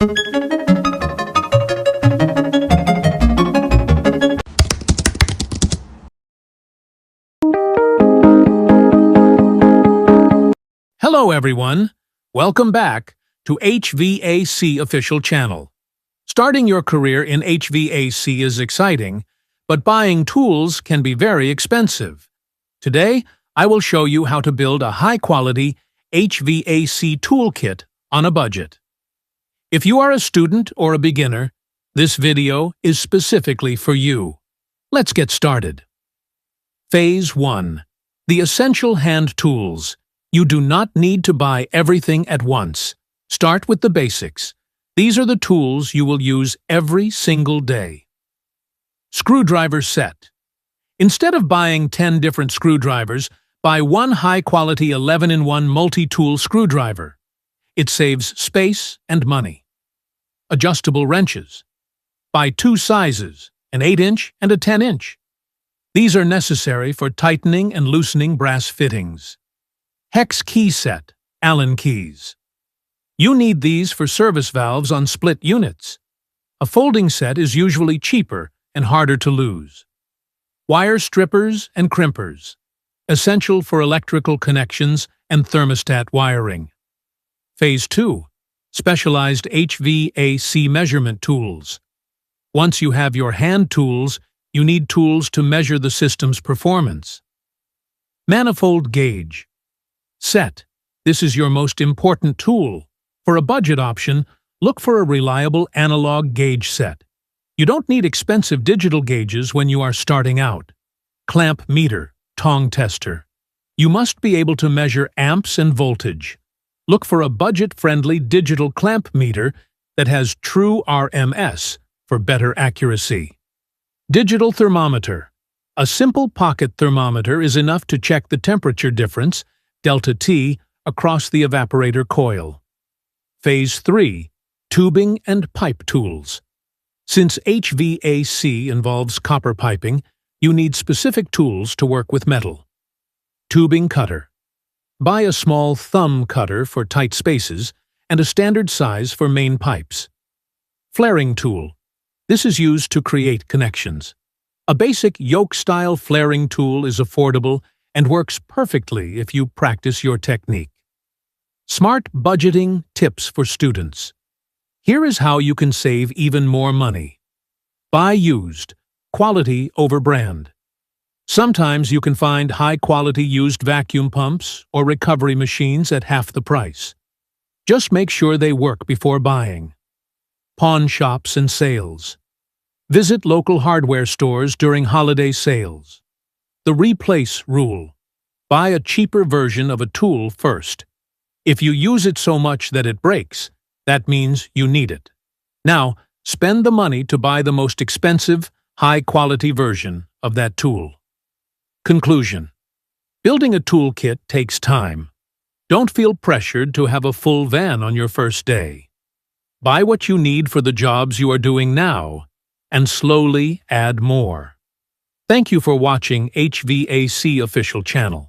Hello everyone, welcome back to HVAC official channel. Starting your career in HVAC is exciting, but buying tools can be very expensive. Today, I will show you how to build a high-quality HVAC toolkit on a budget. If you are a student or a beginner, this video is specifically for you. Let's get started. Phase 1. The essential hand tools. You do not need to buy everything at once. Start with the basics. These are the tools you will use every single day. Screwdriver set. Instead of buying 10 different screwdrivers, buy one high-quality 11-in-1 multi-tool screwdriver. It saves space and money. Adjustable wrenches. Buy two sizes, an 8-inch and a 10-inch. These are necessary for tightening and loosening brass fittings. Hex key set, Allen keys. You need these for service valves on split units. A folding set is usually cheaper and harder to lose. Wire strippers and crimpers, essential for electrical connections and thermostat wiring. Phase 2. Specialized HVAC measurement tools. Once you have your hand tools, you need tools to measure the system's performance. Manifold gauge. Set. This is your most important tool. For a budget option, look for a reliable analog gauge set. You don't need expensive digital gauges when you are starting out. Clamp meter, tong tester. You must be able to measure amps and voltage. Look for a budget-friendly digital clamp meter that has true RMS for better accuracy. Digital thermometer. A simple pocket thermometer is enough to check the temperature difference, delta T, across the evaporator coil. Phase 3. Tubing and pipe tools. Since HVAC involves copper piping, you need specific tools to work with metal. Tubing cutter. Buy a small thumb cutter for tight spaces and a standard size for main pipes. Flaring tool. This is used to create connections. A basic yoke-style flaring tool is affordable and works perfectly if you practice your technique. Smart budgeting tips for students. Here is how you can save even more money. Buy used, quality over brand. Sometimes you can find high-quality used vacuum pumps or recovery machines at half the price. Just make sure they work before buying. Pawn shops and sales. Visit local hardware stores during holiday sales. The replace rule. Buy a cheaper version of a tool first. If you use it so much that it breaks, that means you need it. Now, spend the money to buy the most expensive, high-quality version of that tool. Conclusion. Building a toolkit takes time. Don't feel pressured to have a full van on your first day. Buy what you need for the jobs you are doing now, and slowly add more. Thank you for watching HVAC official channel.